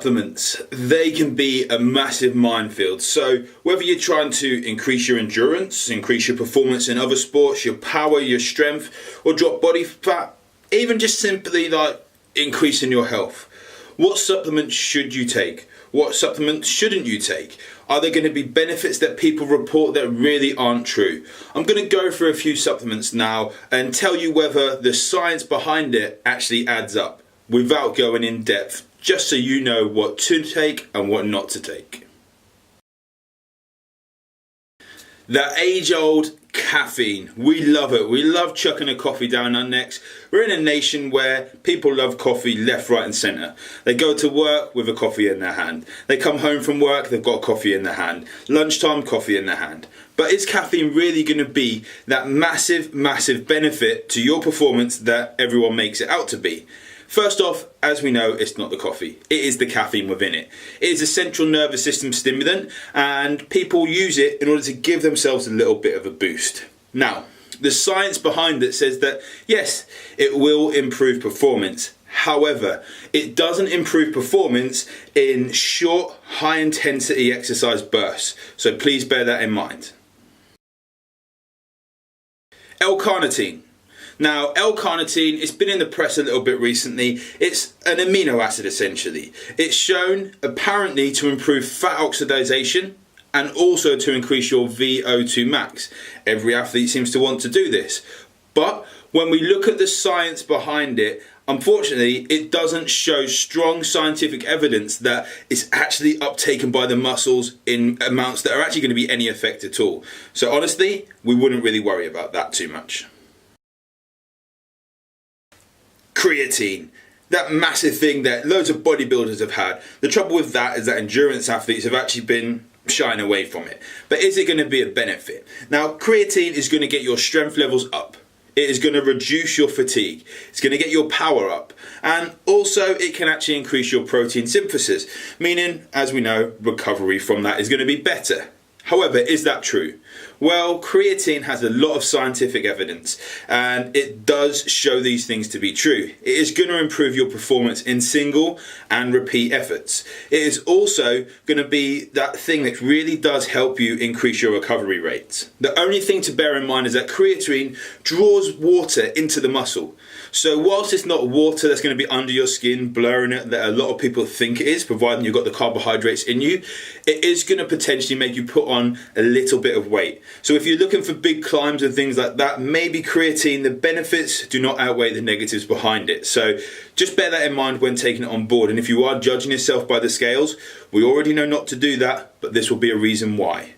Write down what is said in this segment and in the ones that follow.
Supplements, they can be a massive minefield. So whether you're trying to increase your endurance, increase your performance in other sports, your power, your strength, or drop body fat, even just simply like increasing your health, what supplements should you take? What supplements shouldn't you take? Are there going to be benefits that people report that really aren't true? I'm going to go through a few supplements now and tell you whether the science behind it actually adds up without going in depth, just so you know what to take and what not to take. The age-old caffeine. We love it. We love chucking a coffee down our necks. We're in a nation where people love coffee left, right and centre. They go to work with a coffee in their hand. They come home from work, they've got coffee in their hand. Lunchtime, coffee in their hand. But is caffeine really going to be that massive, massive benefit to your performance that everyone makes it out to be? First off, as we know, it's not the coffee. It is the caffeine within it. It is a central nervous system stimulant, and people use it in order to give themselves a little bit of a boost. Now, the science behind it says that, yes, it will improve performance. However, it doesn't improve performance in short, high-intensity exercise bursts. So please bear that in mind. L-carnitine. Now, L-carnitine, it's been in the press a little bit recently. It's an amino acid essentially. It's shown apparently to improve fat oxidation and also to increase your VO2 max. Every athlete seems to want to do this. But when we look at the science behind it, unfortunately, it doesn't show strong scientific evidence that it's actually uptaken by the muscles in amounts that are actually going to be any effect at all. So honestly, we wouldn't really worry about that too much. Creatine, that massive thing that loads of bodybuilders have had. The trouble with that is that endurance athletes have actually been shying away from it. But is it going to be a benefit? Now, creatine is going to get your strength levels up. It is going to reduce your fatigue. It's going to get your power up. And also it can actually increase your protein synthesis, meaning, as we know, recovery from that is going to be better. However, is that true? Well, creatine has a lot of scientific evidence and it does show these things to be true. It is going to improve your performance in single and repeat efforts. It is also going to be that thing that really does help you increase your recovery rates. The only thing to bear in mind is that creatine draws water into the muscle. So whilst it's not water that's going to be under your skin, blurring it, that a lot of people think it is, providing you've got the carbohydrates in you, it is going to potentially make you put on a little bit of weight. So if you're looking for big climbs and things like that, maybe creatine, the benefits do not outweigh the negatives behind it. So just bear that in mind when taking it on board. And if you are judging yourself by the scales, we already know not to do that, but this will be a reason why.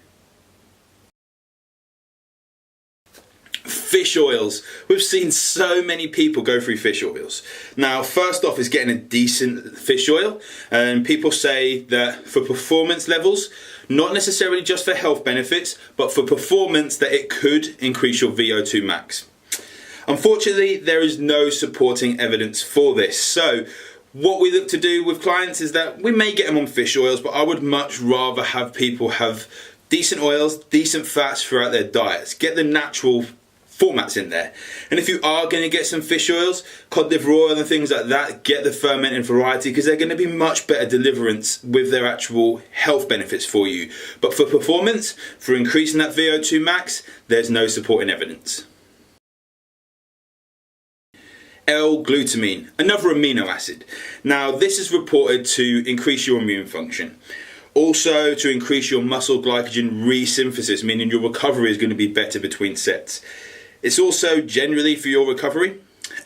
Fish oils. We've seen so many people go through fish oils. Now, first off is getting a decent fish oil, and people say that for performance levels, not necessarily just for health benefits, but for performance, that it could increase your VO2 max. Unfortunately, there is no supporting evidence for this. So what we look to do with clients is that we may get them on fish oils, but I would much rather have people have decent oils, decent fats throughout their diets. Get the natural formats in there. And if you are going to get some fish oils, cod liver oil and things like that, get the fermented variety, because they're going to be much better deliverance with their actual health benefits for you. But for performance, for increasing that VO2 max, there's no supporting evidence. L-glutamine, another amino acid. Now, this is reported to increase your immune function. Also to increase your muscle glycogen resynthesis, meaning your recovery is going to be better between sets. It's also generally for your recovery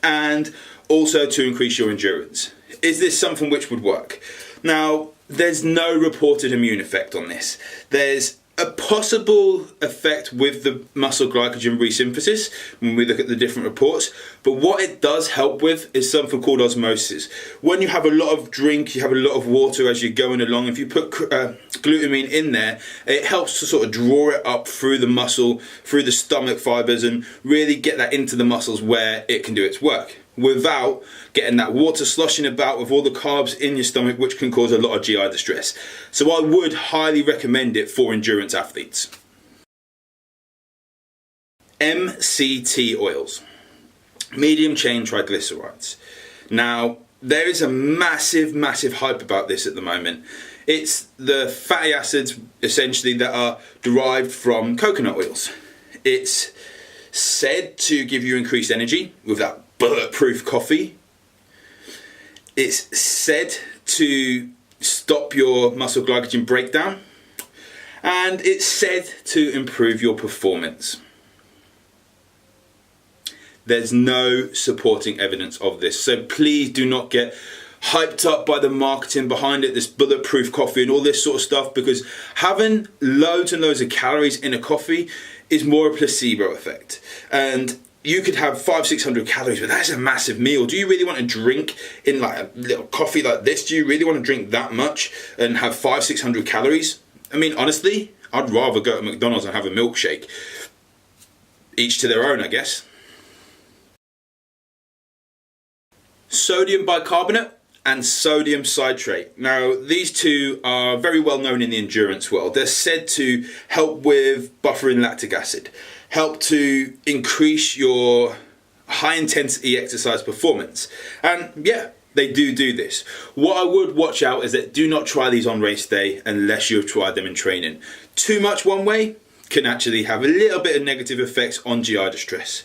and also to increase your endurance. Is this something which would work? Now, there's no reported immune effect on this. There's a possible effect with the muscle glycogen resynthesis when we look at the different reports, but what it does help with is something called osmosis. When you have a lot of drink, you have a lot of water as you're going along, if you put glutamine in there, it helps to sort of draw it up through the muscle, through the stomach fibers, and really get that into the muscles where it can do its work, without getting that water sloshing about with all the carbs in your stomach, which can cause a lot of GI distress. So I would highly recommend it for endurance athletes. MCT oils, medium chain triglycerides. Now, there is a massive hype about this at the moment. It's the fatty acids essentially that are derived from coconut oils. It's said to give you increased energy with that bulletproof coffee. It's said to stop your muscle glycogen breakdown, and it's said to improve your performance. There's no supporting evidence of this, so please do not get hyped up by the marketing behind it, this bulletproof coffee and all this sort of stuff, because having loads and loads of calories in a coffee is more a placebo effect. And you could have 500-600 calories, but that's a massive meal. Do you really want to drink in like a little coffee like this? Do you really want to drink that much and have 500-600 calories? I mean, honestly, I'd rather go to McDonald's and have a milkshake. Each to their own, I guess. Sodium bicarbonate and sodium citrate. Now, these two are very well known in the endurance world. They're said to help with buffering lactic acid, help to increase your high intensity exercise performance. And yeah, they do this. What I would watch out is that do not try these on race day unless you've tried them in training. Too much one way can actually have a little bit of negative effects on GI distress.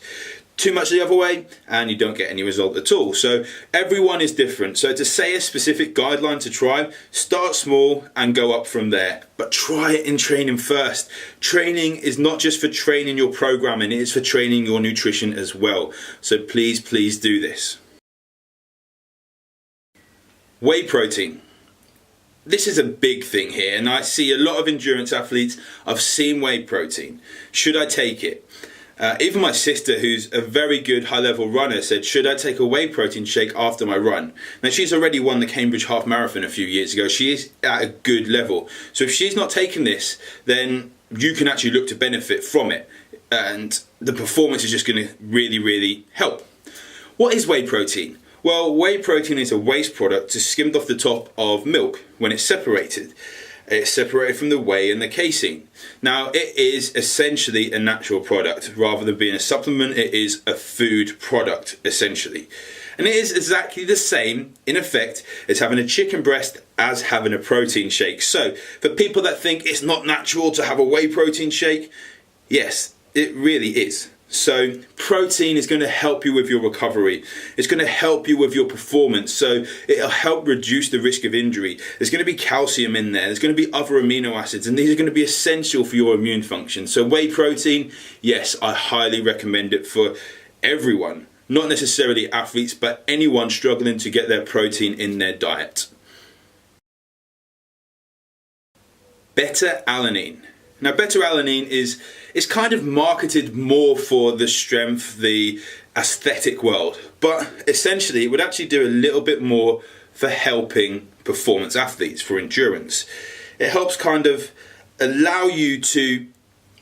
Too much the other way and you don't get any result at all. So everyone is different. So to say a specific guideline to try, start small and go up from there. But try it in training first. Training is not just for training your programming, it is for training your nutrition as well. So please do this. Whey protein. This is a big thing here, and I see a lot of endurance athletes. I've seen whey protein. Should I take it? Even my sister, who's a very good high-level runner, said, should I take a whey protein shake after my run? Now, she's already won the Cambridge Half Marathon a few years ago. She is at a good level. So if she's not taking this, then you can actually look to benefit from it. And the performance is just going to really help. What is whey protein? Well, whey protein is a waste product just skimmed off the top of milk when it's separated. It's separated from the whey and the casein. Now, it is essentially a natural product. Rather than being a supplement, it is a food product, essentially. And it is exactly the same, in effect, as having a chicken breast as having a protein shake. So, for people that think it's not natural to have a whey protein shake, yes, it really is. So protein is going to help you with your recovery. It's going to help you with your performance. So it'll help reduce the risk of injury. There's going to be calcium in there. There's going to be other amino acids, and these are going to be essential for your immune function. So whey protein, yes, I highly recommend it for everyone. Not necessarily athletes, but anyone struggling to get their protein in their diet. Beta-alanine. Now, beta-alanine is kind of marketed more for the strength, the aesthetic world, but essentially it would actually do a little bit more for helping performance athletes, for endurance. It helps kind of allow you to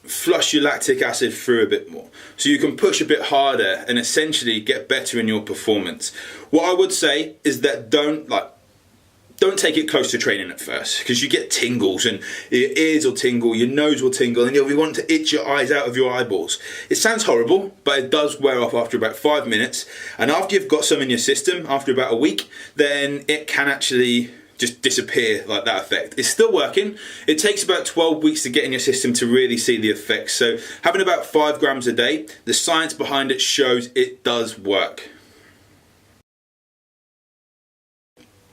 flush your lactic acid through a bit more, so you can push a bit harder and essentially get better in your performance. What I would say is that don't take it close to training at first, because you get tingles and your ears will tingle, your nose will tingle, and you'll be wanting to itch your eyes out of your eyeballs. It sounds horrible, but it does wear off after about 5 minutes. And after you've got some in your system, after about a week, then it can actually just disappear like that effect. It's still working. It takes about 12 weeks to get in your system to really see the effects. So having about 5 grams a day, the science behind it shows it does work.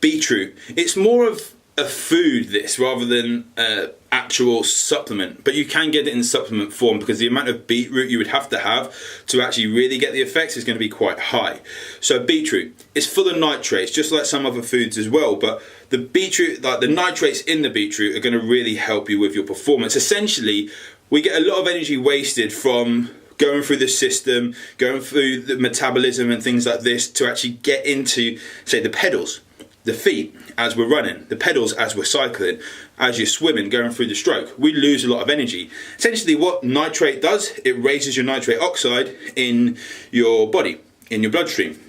Beetroot. It's more of a food, this, rather than an actual supplement, but you can get it in supplement form because the amount of beetroot you would have to actually really get the effects is going to be quite high. So beetroot is full of nitrates, just like some other foods as well, but the beetroot, like the nitrates in the beetroot, are going to really help you with your performance. Essentially, we get a lot of energy wasted from going through the system, going through the metabolism and things like this to actually get into, say, the pedals. The feet as we're running, the pedals as we're cycling, as you're swimming, going through the stroke. We lose a lot of energy. Essentially what nitrate does, it raises your nitrate oxide in your body, in your bloodstream.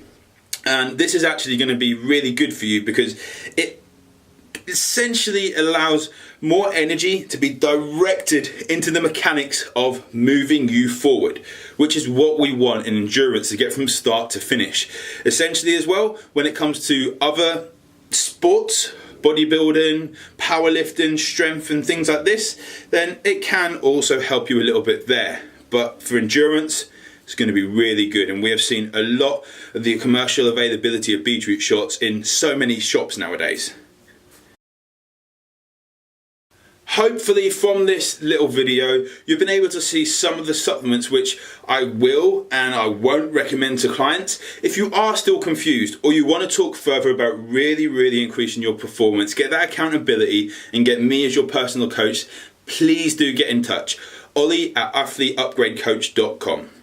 And this is actually going to be really good for you because it essentially allows more energy to be directed into the mechanics of moving you forward, which is what we want in endurance, to get from start to finish. Essentially as well, when it comes to other sports, bodybuilding, powerlifting, strength and things like this, then it can also help you a little bit there. But for endurance, it's going to be really good, and we have seen a lot of the commercial availability of beetroot shots in so many shops nowadays. Hopefully from this little video you've been able to see some of the supplements which I will and I won't recommend to clients. If you are still confused or you want to talk further about really increasing your performance, get that accountability and get me as your personal coach, please do get in touch. Ollie at athleteupgradecoach.com.